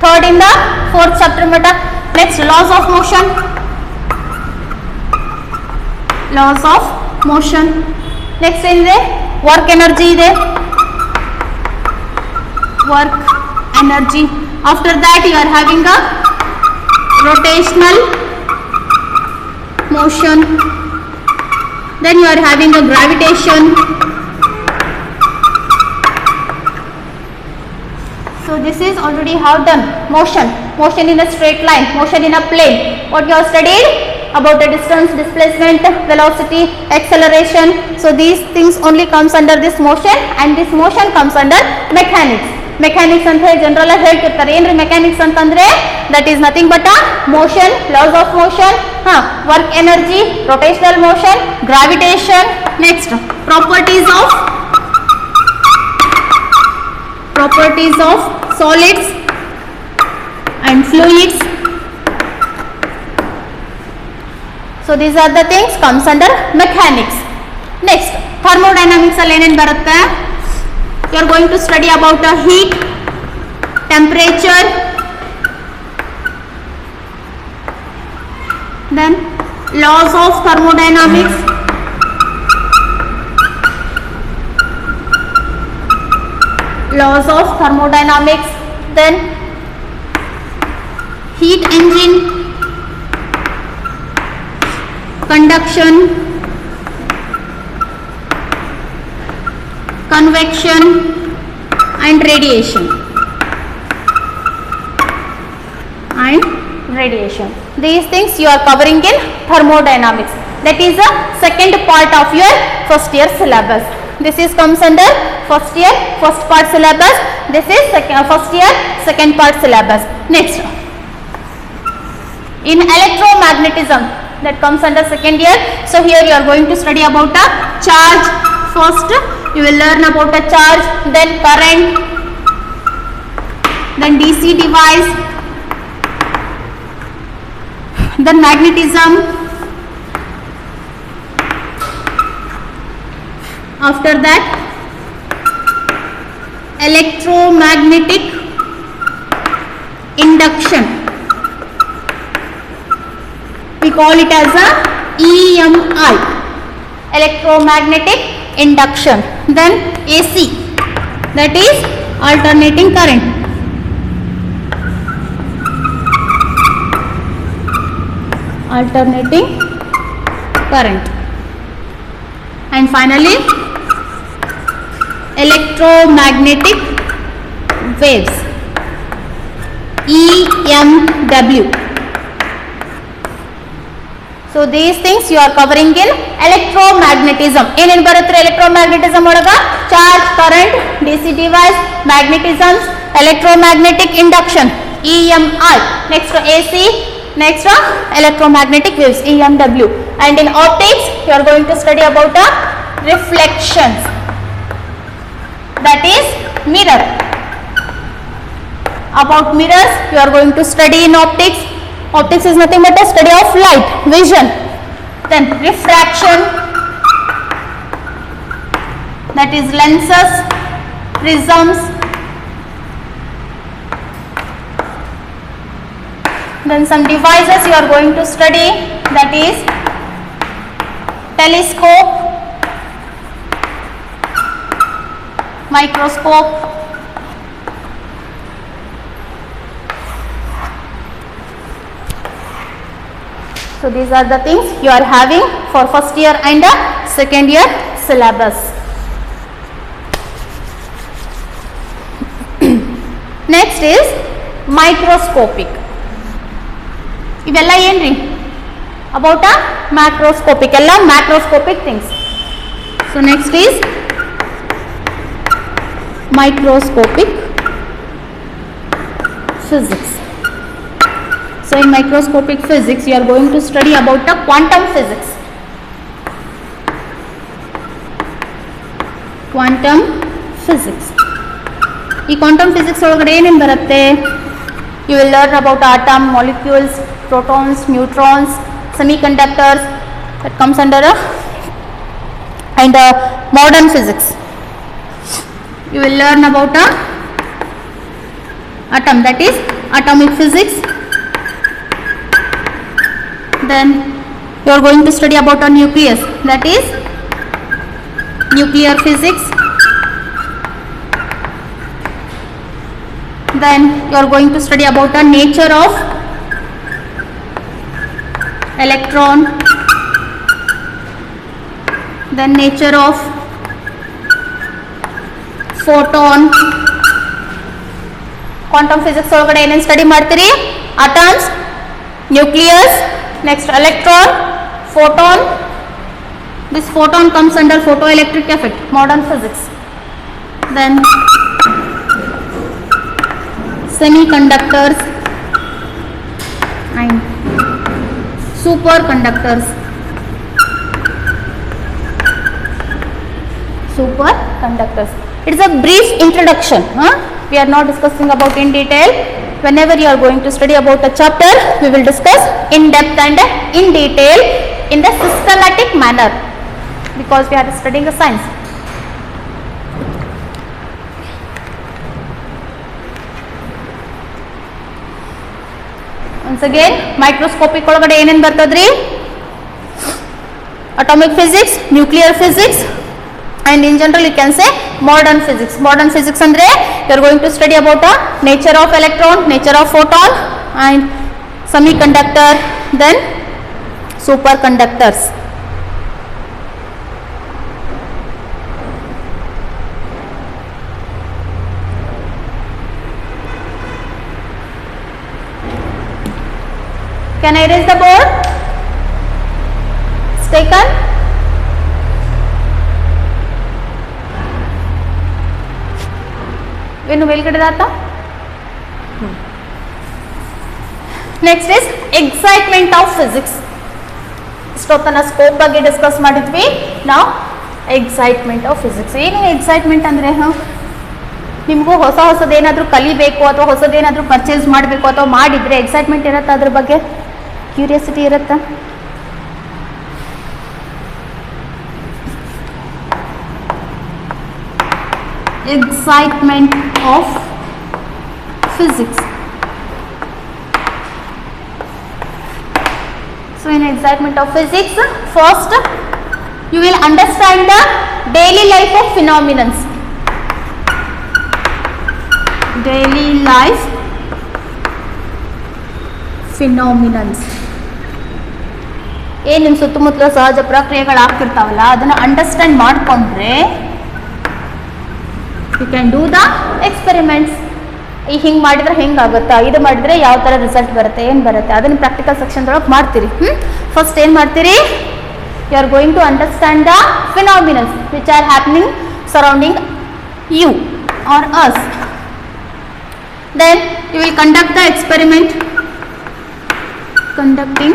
3rd ಇಂದ 4th ಚಾಪ್ಟರ್ ಮಟ್ಟ. Next laws of motion. Next ಏನಿದೆ? ವರ್ಕ್ ಎನರ್ಜಿ ಇದೆ. After that you are having a rotational motion. Then you are having a gravitation. So this is already have done. Motion in a straight line, motion in a plane. What you have studied about the distance, displacement, velocity, acceleration. So these things only comes under this motion, and this motion comes under mechanics. Mechanics ಅಂತ ಹೇಳಿ general ಆಗಿ ಹೇಳ್ತಿರ್ತಾರೆ. ಏನ್ರಿ mechanics ಅಂತಂದ್ರೆ? That is nothing but motion, loss of motion, work energy, rotational motion, gravitation. Next properties of solids and fluids. So these are the things comes under mechanics. Next thermodynamics ಅಲ್ಲಿ ಏನೇನು ಬರುತ್ತೆ? You are going to study about the heat, temperature, then laws of thermodynamics, then heat engine, conduction, convection and radiation. These things you are covering in thermodynamics. That is the second part of your first year syllabus. This is comes under first year first part syllabus. This is first year second part syllabus. Next, in electromagnetism, that comes under second year. So here you are going to study about a charge. First you will learn about a charge, then current, then DC device, then magnetism. After that electromagnetic induction, we call it as a EMI, electromagnetic induction. Then AC, that is alternating current. And finally electromagnetic waves, EMW. So these things you are covering in electromagnetism. ಏನೇನು ಬರುತ್ತೆ electromagnetism ಒಳಗ? Charge, current, DC device, magnetisms, electromagnetic induction, EMI. Next AC, next electromagnetic waves, EMW. And in optics you are going to study about reflections, that is mirror. About mirrors you are going to study in optics. Optics is nothing but a study of light, vision. Then refraction, that is lenses, prisms, then some devices you are going to study, that is telescope, microscope, so these are the things you are having for first year and second year syllabus. Next is microscopic. ಇವೆಲ್ಲ ಏನ್ರಿ about a macroscopic, ಎಲ್ಲ macroscopic things. So next is microscopic physics. So in microscopic physics you are going to study about the quantum physics. Quantum physics. ಈ quantum physics ಒಳಗಡೆ ಏನೇನು ಬರುತ್ತೆ? You will learn about atom, molecules, protons, neutrons, semiconductors, that comes under and modern physics. You will learn about atom, that is atomic physics. Then you are going to study about a nucleus, that is nuclear physics. Then you are going to study about the nature of electron, then nature of photon. Quantum physics ಒಳಗಡೆ ಏನೇನು study ಮಾಡ್ತೀರಿ? Atoms, nucleus, next electron, photon. This photon comes under photoelectric effect, modern physics. Then semiconductors and superconductors. Superconductors. It is a brief introduction. We are not discussing about in detail. Whenever you are going to study about a chapter, we will discuss in depth and in detail in the systematic manner, because we are studying a science. Once again, microscopic ಒಳಗಡೆ ಏನೇನು ಬರ್ತದ್ರಿ? Atomic physics, nuclear physics, and in general you can say modern physics. Modern physics andre you are going to study about the nature of electron, nature of photon, and semiconductor, then superconductors. Can I erase the board? It's taken. ಏನು ಮೇಲ್ಗಡೆ ದಾತ? Next is excitement of physics. ಇಷ್ಟೊತ್ತನ scope ಬಗ್ಗೆ discuss ಮಾಡಿದ್ವಿ. ನಾವು excitement of physics. ಏನು excitement ಅಂದರೆ ನಿಮಗೂ ಹೊಸದೇನಾದರೂ ಕಲಿಬೇಕು ಅಥವಾ ಹೊಸದೇನಾದರೂ ಪರ್ಚೇಸ್ ಮಾಡಬೇಕು ಅಥವಾ ಮಾಡಿದರೆ ಎಕ್ಸೈಟ್ಮೆಂಟ್ ಇರುತ್ತೆ, ಅದ್ರ ಬಗ್ಗೆ ಕ್ಯೂರಿಯಾಸಿಟಿ ಇರುತ್ತೆ. Excitement of physics. So in excitement of physics, first you will understand the daily life of phenomena. Daily life phenomena. ಏನು ನಿಮ್ಮ ಸುತ್ತಮುತ್ತಲ ಸಹಜ ಪ್ರಕ್ರಿಯೆಗಳು ಆಗ್ತಿರ್ತಾವಲ್ಲ, ಅದನ್ನು ಅಂಡರ್ಸ್ಟ್ಯಾಂಡ್ ಮಾಡಿಕೊಂಡ್ರೆ you can do the experiments. ಈಗ ಹಿಂಗೆ ಮಾಡಿದ್ರೆ ಹೆಂಗೆ ಆಗುತ್ತಾ, ಇದು ಮಾಡಿದ್ರೆ ಯಾವ ಥರ ರಿಸಲ್ಟ್ ಬರುತ್ತೆ, ಏನು ಬರುತ್ತೆ, ಅದನ್ನು ಪ್ರಾಕ್ಟಿಕಲ್ ಸೆಕ್ಷನ್ದೊಳಗೆ ಮಾಡ್ತೀರಿ. ಫಸ್ಟ್ ಏನು ಮಾಡ್ತೀರಿ? You are going to understand the phenomenals which are happening surrounding you are us. Then you will conduct the experiment. Conducting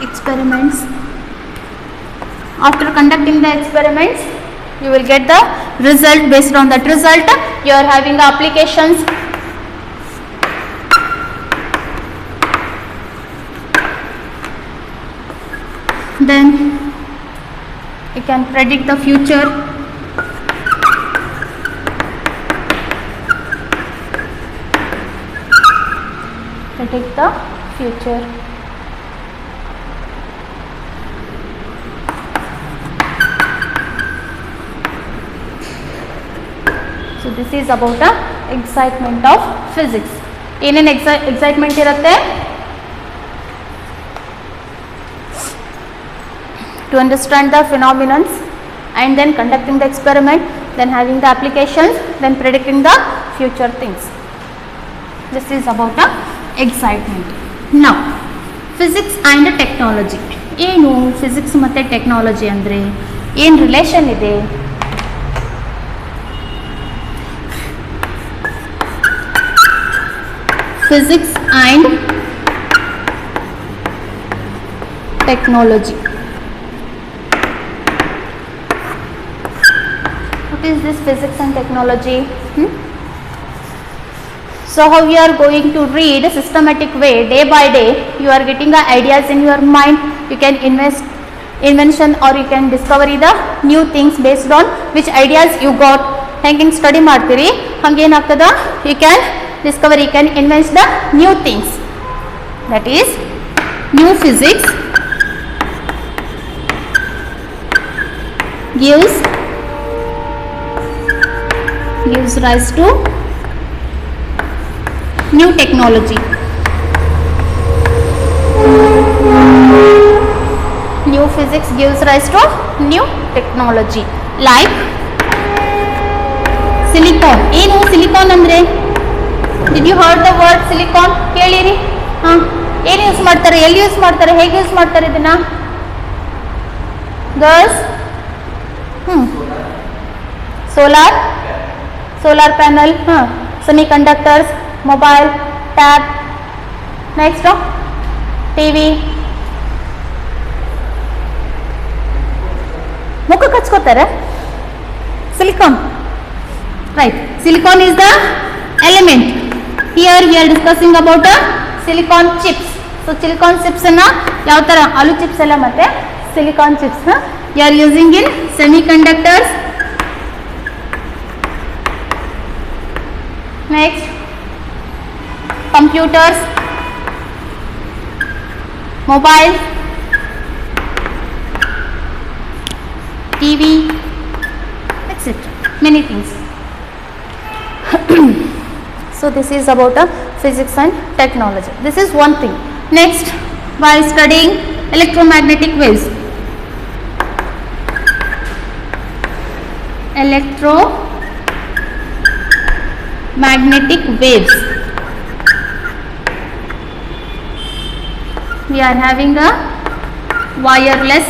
experiments. After conducting the experiments, you will get the result. Based on that result, you are having the applications. Then You can predict the future. Predict the future. So this is about the excitement of physics. ಏನೇನು excitement ಇರುತ್ತೆ? To understand the phenomenons and then conducting the experiment, then having the applications, then predicting the future things. This is about the excitement. Now, physics and technology. ಏನು physics ಮತ್ತು technology ಅಂದರೆ ಏನು relation ಇದೆ? Physics and technology. What is this physics and technology? So how you are going to read a systematic way, day by day, you are getting the ideas in your mind. You can invention or you can discover the new things based on which ideas you got. Hanging study ಮಾಡ್ತೀರಿ ಹಂಗೇನಾಗ್ತದ? You can discover, you can invent the new things. That is new physics gives rise to new technology. New physics gives rise to new technology. Like silicon. ಏನು silicon ಅಂದ್ರೆ? Did you heard the word silicon? ಕೇಳಿರಿ? ಏನು use ಮಾಡ್ತಾರೆ, ಎಲ್ಲಿ use ಮಾಡ್ತಾರೆ, ಹೇಗೆ use ಮಾಡ್ತಾರೆ ಇದನ್ನ? Girls solar panel, semiconductors, mobile, tab, next TV. ಮುಖಕ್ಕೆ ಹಚ್ಕೋತಾರೆ silicon, right? Silicon is the element. Here we are discussing about silicon chips. So silicon chips na yav tara alu chips ella matte silicon chips you are using in semiconductors. Next, computers, mobile, TV, etc. Many things. So this is about physics and technology. This is one thing. Next, while studying electromagnetic waves, we are having a wireless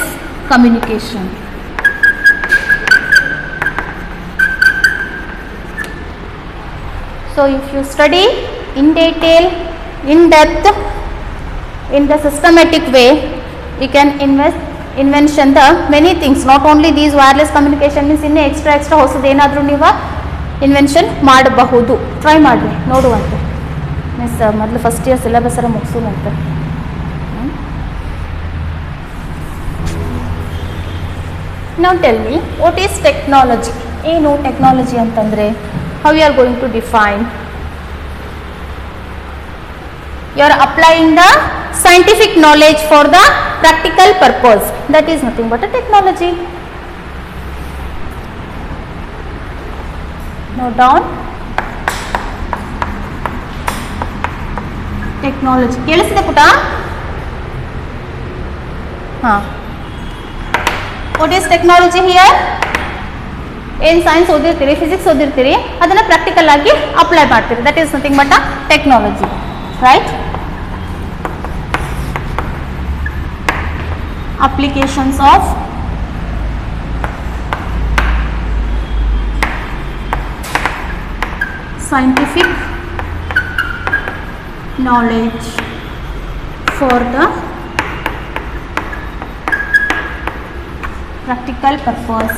communication. So if you study in detail, in depth, in the systematic way, you can invention the many things. Not only these wireless communication means in extra ಹೊಸದು ಏನಾದರೂ ನೀವು invention ಮಾಡಬಹುದು. Try ಮಾಡಿ ನೋಡುವಂತೆ. Miss ಮೊದಲು first year syllabus ಎಲ್ಲ ಮುಗಿಸೋಣಂತೆ. Now tell me, what is technology? ಏನು technology ಅಂತಂದರೆ? How you are going to define? You are applying the scientific knowledge for the practical purpose. That is nothing but a technology. Note down. Technology. ಕೇಳಿಸಿದೆ ಪುಟ? What is technology here? ಏನು science ಓದಿರ್ತೀರಿ, physics ಓದಿರ್ತೀರಿ, ಅದನ್ನು practical ಆಗಿ apply ಮಾಡ್ತೀರಿ. That is nothing but a technology, right? Applications of scientific knowledge for the practical purpose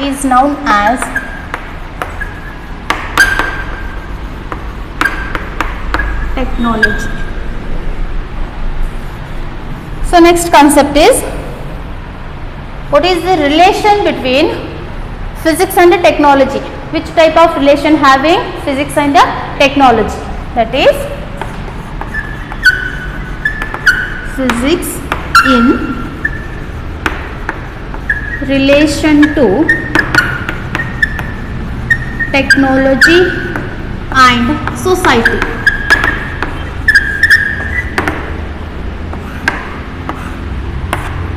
is known as technology. So next concept is, what is the relation between physics and technology? Which type of relation having physics and technology? That is, physics in relation to technology and society.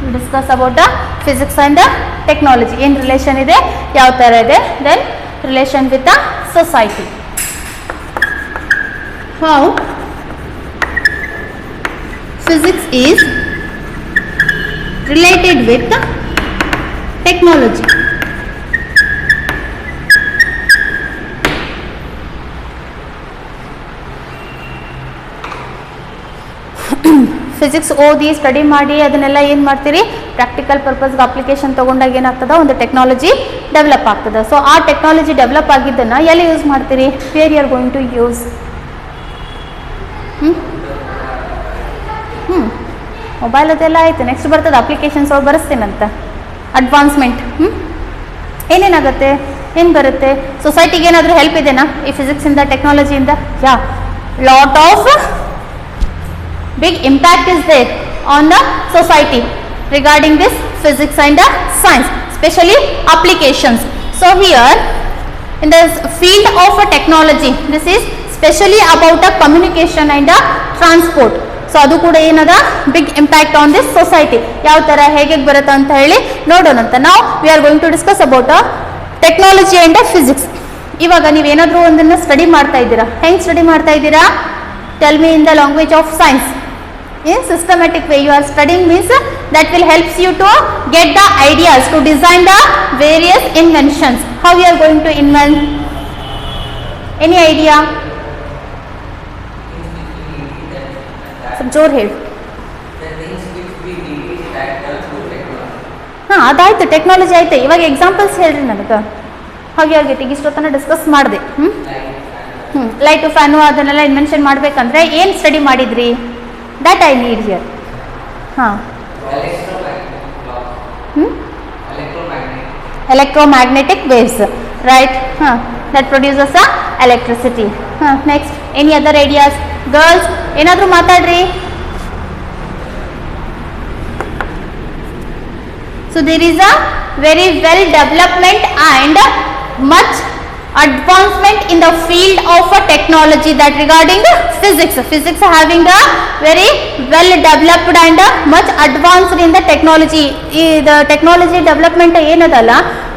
We'll discuss about the physics and the technology. In relation ide, yav tara ide, then relation with the society. How physics is related with technology. Physics ಓದಿ study ಮಾಡಿ ಅದನ್ನೆಲ್ಲ ಏನು ಮಾಡ್ತೀರಿ, practical ಪರ್ಪಸ್ಗೆ application ತೊಗೊಂಡಾಗ ಏನಾಗ್ತದೆ, ಒಂದು technology develop ಆಗ್ತದೆ. So ಆ ಟೆಕ್ನಾಲಜಿ ಡೆವಲಪ್ ಆಗಿದ್ದನ್ನು ಎಲ್ಲಿ ಯೂಸ್ ಮಾಡ್ತೀರಿ, where you are going to use. Mobile ಅದೆಲ್ಲ ಆಯಿತು, ನೆಕ್ಸ್ಟ್ ಬರ್ತದೆ ಅಪ್ಲಿಕೇಶನ್ಸ್ ಅವ್ರು ಬರೆಸ್ತೀನಂತ. ಅಡ್ವಾನ್ಸ್ಮೆಂಟ್ ಏನೇನಾಗುತ್ತೆ, ಏನು ಬರುತ್ತೆ, ಸೊಸೈಟಿಗೆ ಏನಾದರೂ ಹೆಲ್ಪ್ ಇದೆನಾ ಈ ಫಿಸಿಕ್ಸಿಂದ ಟೆಕ್ನಾಲಜಿಯಿಂದ? Yeah, lot of big impact is there on the society regarding this physics and science, especially applications. So here in the field of technology, this is specially about the communication and transport. So adu kuda enada big impact on this society. Yav tara hege barata anta heli nodonanta. Now we are going to discuss about technology and physics. ಇವಾಗ ನೀವು ಏನಾದರೂ ಒಂದನ್ನು study ಮಾಡ್ತಾ ಇದ್ದೀರಾ, ಹೆಂಗೆ study ಮಾಡ್ತಾ ಇದ್ದೀರಾ? Tell me in the language of science. In systematic way you are studying means that will helps you to get the ideas to design the various inventions. How you are going to invent? Any idea? Some jor head. ಅದಾಯ್ತು, technology ಆಯ್ತು. ಇವಾಗ examples ಹೇಳ್ರಿ ನನಗೆ. ಹಾಗೆ ಆಗೈತಿ, ಇಷ್ಟೊತ್ತನ discuss ಮಾಡಿದೆ. Light fan ಅದನ್ನೆಲ್ಲ ಇನ್ವೆನ್ಷನ್ ಮಾಡಬೇಕಂದ್ರೆ ಏನು ಸ್ಟಡಿ ಮಾಡಿದ್ರಿ? That I need here. Electromagnetic waves, right? That produces electricity. Next, any other ideas? Girls, enadru matadri. So there is a very well development and much advancement in the field of technology that regarding physics. Physics having a very well developed and much advanced in the technology. The technology development ಏನದಲ್ಲ,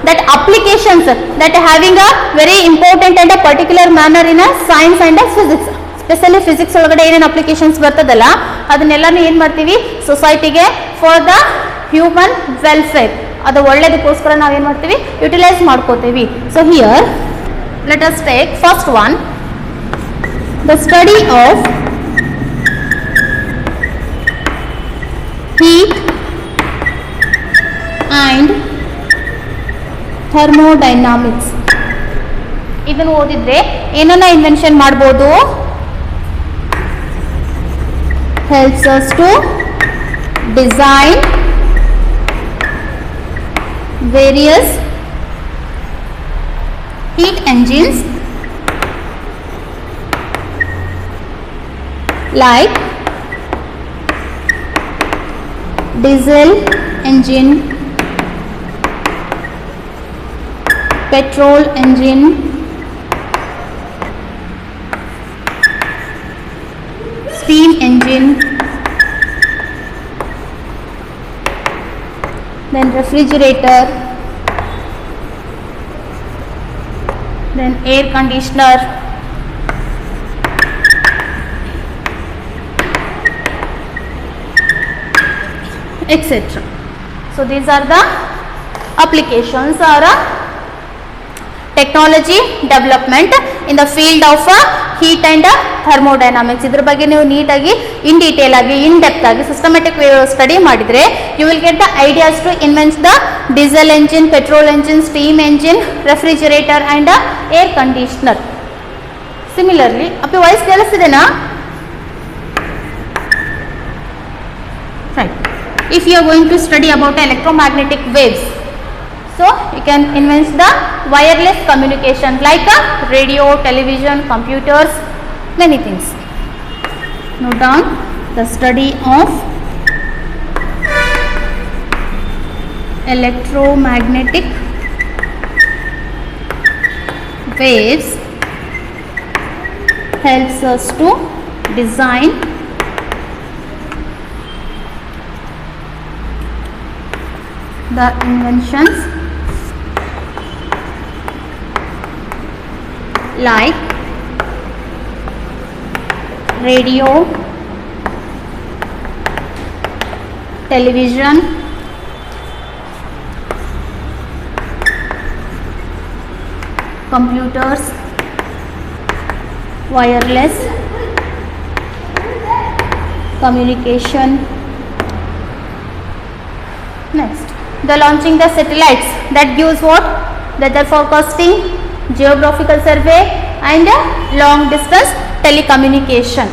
that applications that having a very important and a particular manner in a science and a physics. Specially physics ಒಳಗಡೆ ಏನೇನು applications ಬರ್ತದಲ್ಲ ಅದನ್ನೆಲ್ಲನೂ ಏನು ಮಾಡ್ತೀವಿ, ಸೊಸೈಟಿಗೆ for the human welfare, ಅದು ಒಳ್ಳೇದಕ್ಕೋಸ್ಕರ ನಾವೇನು ಮಾಡ್ತೀವಿ, ಯುಟಿಲೈಸ್ ಮಾಡ್ಕೋತೀವಿ. So here let us take first one, the study of heat and thermodynamics. ಇದನ್ನು ಓದಿದ್ರೆ ಏನನ್ನ ಇನ್ವೆನ್ಷನ್ ಮಾಡ್ಬೋದು, helps us to design various heat engines like diesel engine, petrol engine, steam engine, then refrigerator, then air conditioner, etc. So these are the applications or technology development in the field of heat and thermodynamics. ಇದರ ಬಗ್ಗೆ ನೀವು ನೀಟಾಗಿ in detail ಆಗಿ in depth ಆಗಿ systematic way study ಮಾಡಿದರೆ you will get the ideas to invent the diesel engine, petrol engine, steam engine, refrigerator and air conditioner. Similarly voice ಕೇಳಿಸ್ತಿದೆನಾ? Right. if you are going to study about electromagnetic waves, so you can invent the wireless communication like a radio, television, computers, many things. Note down the study of electromagnetic waves helps us to design the inventions like radio, television, computers, wireless communication. Next, the launching the satellites, that gives what? Weather forecasting, geographical survey and long distance telecommunication.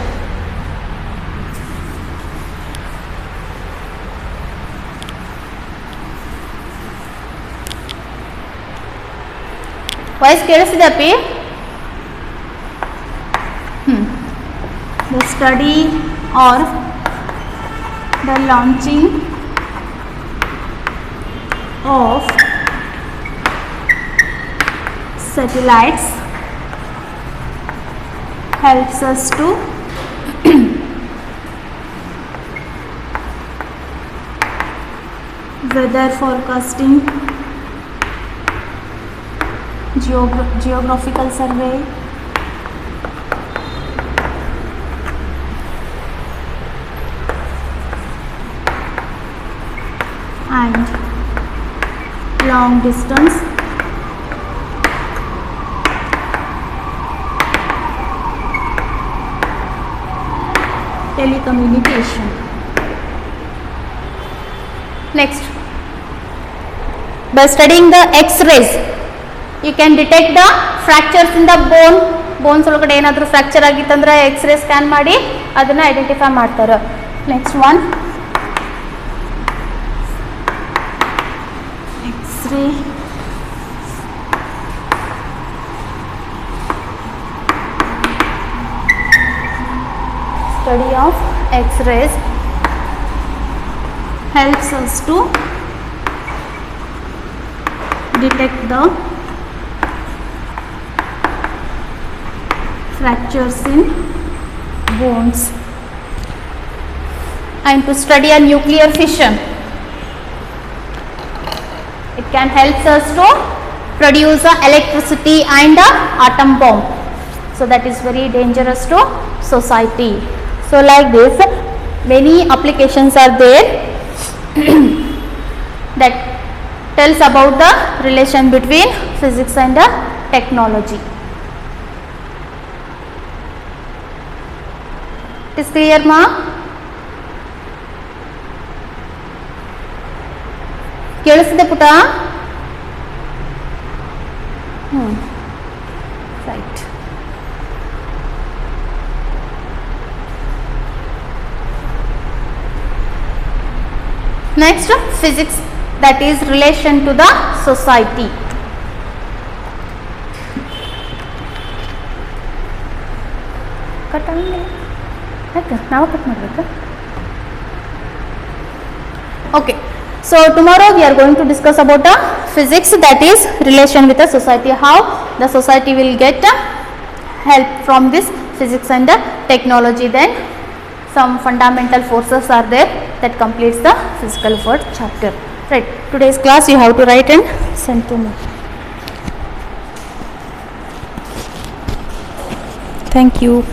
Voice ಕೇಳಿಸಿದೆ ಅಪ್ಪಿ? The study or the launching of satellites helps us to weather forecasting, geographical survey, and long distance telecommunication. Next, by studying the X-rays, you can detect the fractures in the bone. Bones ಒಳಗಡೆ ಏನಾದರೂ fracture ಆಗಿತ್ತಂದ್ರೆ x ray scan ಮಾಡಿ ಅದನ್ನ identify ಮಾಡ್ತಾರೆ. Next one, X-ray study of X-rays helps us to detect the fractures in bones. And to study a nuclear fission, it can help us to produce electricity and atom bomb. So that is very dangerous to society. So like this, many applications are there that tells about the relation between physics and technology. It is clear, ma? ಕೇಳಿಸಿದೆ ಪುಟ? Right. Next, physics, that is relation to the society. ನಾವು cut ಮಾಡಬೇಕಾ? Okay. So tomorrow we are going to discuss about physics, that is relation with the society, how the society will get help from this physics and technology. Then some fundamental forces are there that completes the physical first chapter. Right. Today's class you have to write and send to me. Thank you.